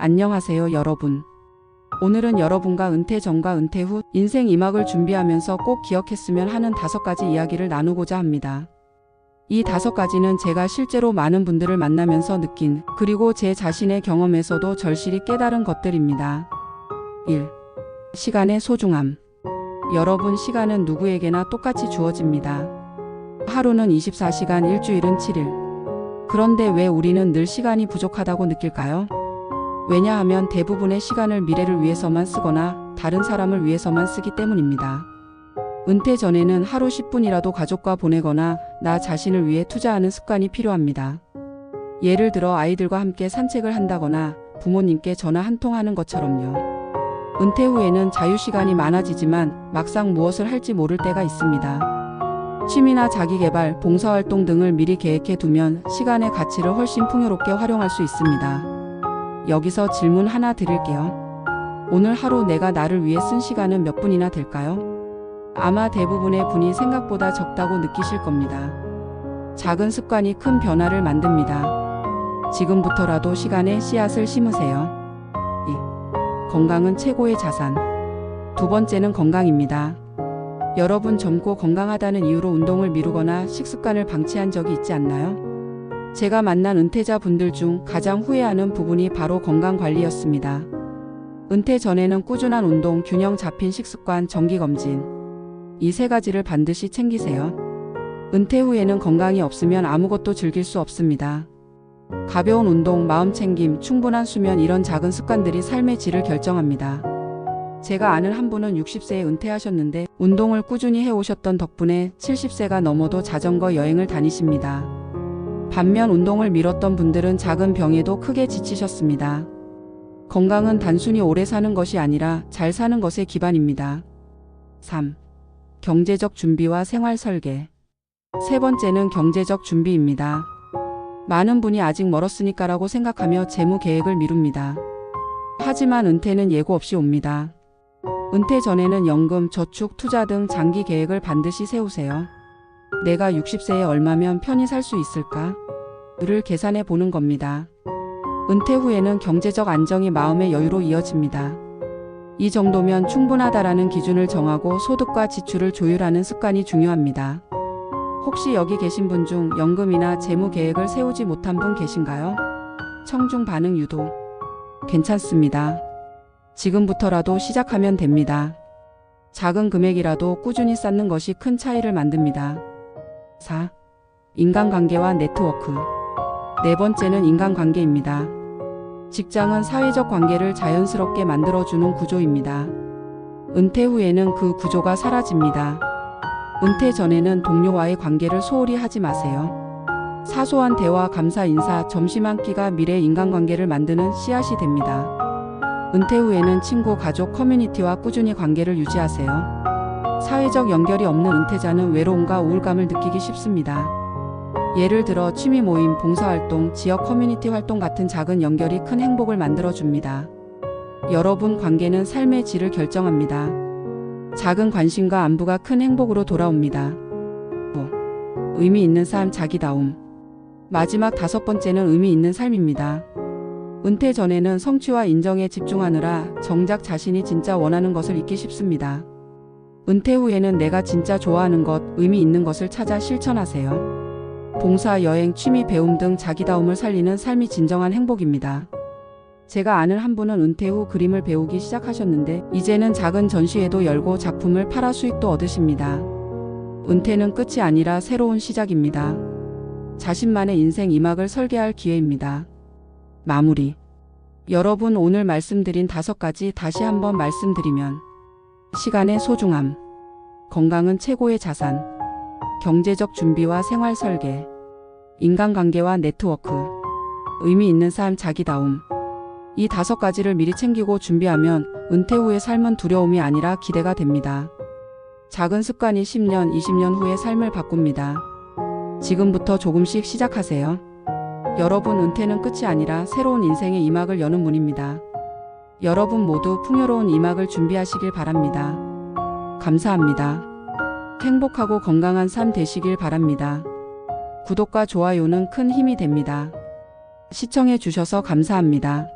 안녕하세요, 여러분. 오늘은 여러분과 은퇴 전과 은퇴 후 인생 2막을 준비하면서 꼭 기억했으면 하는 5가지 이야기를 나누고자 합니다. 이 5가지는 제가 실제로 많은 분들을 만나면서 느낀, 그리고 제 자신의 경험에서도 절실히 깨달은 것들입니다. 1. 시간의 소중함. 여러분, 시간은 누구에게나 똑같이 주어집니다. 하루는 24시간, 일주일은 7일. 그런데 왜 우리는 늘 시간이 부족하다고 느낄까요? 왜냐하면 대부분의 시간을 미래를 위해서만 쓰거나 다른 사람을 위해서만 쓰기 때문입니다. 은퇴 전에는 하루 10분이라도 가족과 보내거나 나 자신을 위해 투자하는 습관이 필요합니다. 예를 들어 아이들과 함께 산책을 한다거나 부모님께 전화 한 통 하는 것처럼요. 은퇴 후에는 자유시간이 많아지지만 막상 무엇을 할지 모를 때가 있습니다. 취미나 자기개발, 봉사활동 등을 미리 계획해 두면 시간의 가치를 훨씬 풍요롭게 활용할 수 있습니다. 여기서 질문 하나 드릴게요. 오늘 하루 내가 나를 위해 쓴 시간은 몇 분이나 될까요? 아마 대부분의 분이 생각보다 적다고 느끼실 겁니다. 작은 습관이 큰 변화를 만듭니다. 지금부터라도 시간에 씨앗을 심으세요. 2. 건강은 최고의 자산. 2번째는 건강입니다. 여러분, 젊고 건강하다는 이유로 운동을 미루거나 식습관을 방치한 적이 있지 않나요? 제가 만난 은퇴자 분들 중 가장 후회하는 부분이 바로 건강관리였습니다. 은퇴 전에는 꾸준한 운동, 균형 잡힌 식습관, 정기검진, 이 3가지를 반드시 챙기세요. 은퇴 후에는 건강이 없으면 아무것도 즐길 수 없습니다. 가벼운 운동, 마음챙김, 충분한 수면, 이런 작은 습관들이 삶의 질을 결정합니다. 제가 아는 한 분은 60세에 은퇴하셨는데 운동을 꾸준히 해오셨던 덕분에 70세가 넘어도 자전거 여행을 다니십니다. 반면 운동을 미뤘던 분들은 작은 병에도 크게 지치셨습니다. 건강은 단순히 오래 사는 것이 아니라 잘 사는 것의 기반입니다. 3. 경제적 준비와 생활 설계. 3번째는 경제적 준비입니다. 많은 분이 아직 멀었으니까라고 생각하며 재무 계획을 미룹니다. 하지만 은퇴는 예고 없이 옵니다. 은퇴 전에는 연금, 저축, 투자 등 장기 계획을 반드시 세우세요. 내가 60세에 얼마면 편히 살 수 있을까? 를 계산해 보는 겁니다. 은퇴 후에는 경제적 안정이 마음의 여유로 이어집니다. 이 정도면 충분하다라는 기준을 정하고 소득과 지출을 조율하는 습관이 중요합니다. 혹시 여기 계신 분 중 연금이나 재무 계획을 세우지 못한 분 계신가요? 청중 반응 유도. 괜찮습니다. 지금부터라도 시작하면 됩니다. 작은 금액이라도 꾸준히 쌓는 것이 큰 차이를 만듭니다. 4. 인간관계와 네트워크. 4번째는 인간관계입니다. 직장은 사회적 관계를 자연스럽게 만들어주는 구조입니다. 은퇴 후에는 그 구조가 사라집니다. 은퇴 전에는 동료와의 관계를 소홀히 하지 마세요. 사소한 대화, 감사 인사, 점심 한 끼가 미래 인간관계를 만드는 씨앗이 됩니다. 은퇴 후에는 친구, 가족, 커뮤니티와 꾸준히 관계를 유지하세요. 사회적 연결이 없는 은퇴자는 외로움과 우울감을 느끼기 쉽습니다. 예를 들어 취미 모임, 봉사활동, 지역 커뮤니티 활동 같은 작은 연결이 큰 행복을 만들어줍니다. 여러분, 관계는 삶의 질을 결정합니다. 작은 관심과 안부가 큰 행복으로 돌아옵니다. 5. 의미 있는 삶, 자기다움. 마지막 5번째는 의미 있는 삶입니다. 은퇴 전에는 성취와 인정에 집중하느라 정작 자신이 진짜 원하는 것을 잊기 쉽습니다. 은퇴 후에는 내가 진짜 좋아하는 것, 의미 있는 것을 찾아 실천하세요. 봉사, 여행, 취미, 배움 등 자기다움을 살리는 삶이 진정한 행복입니다. 제가 아는 한 분은 은퇴 후 그림을 배우기 시작하셨는데 이제는 작은 전시회도 열고 작품을 팔아 수익도 얻으십니다. 은퇴는 끝이 아니라 새로운 시작입니다. 자신만의 인생 2막을 설계할 기회입니다. 마무리. 여러분, 오늘 말씀드린 5가지 다시 한번 말씀드리면, 시간의 소중함, 건강은 최고의 자산, 경제적 준비와 생활 설계, 인간관계와 네트워크, 의미 있는 삶, 자기다움. 이 5가지를 미리 챙기고 준비하면 은퇴 후의 삶은 두려움이 아니라 기대가 됩니다. 작은 습관이 10년, 20년 후의 삶을 바꿉니다. 지금부터 조금씩 시작하세요. 여러분, 은퇴는 끝이 아니라 새로운 인생의 2막을 여는 문입니다. 여러분 모두 풍요로운 2막을 준비하시길 바랍니다. 감사합니다. 행복하고 건강한 삶 되시길 바랍니다. 구독과 좋아요는 큰 힘이 됩니다. 시청해 주셔서 감사합니다.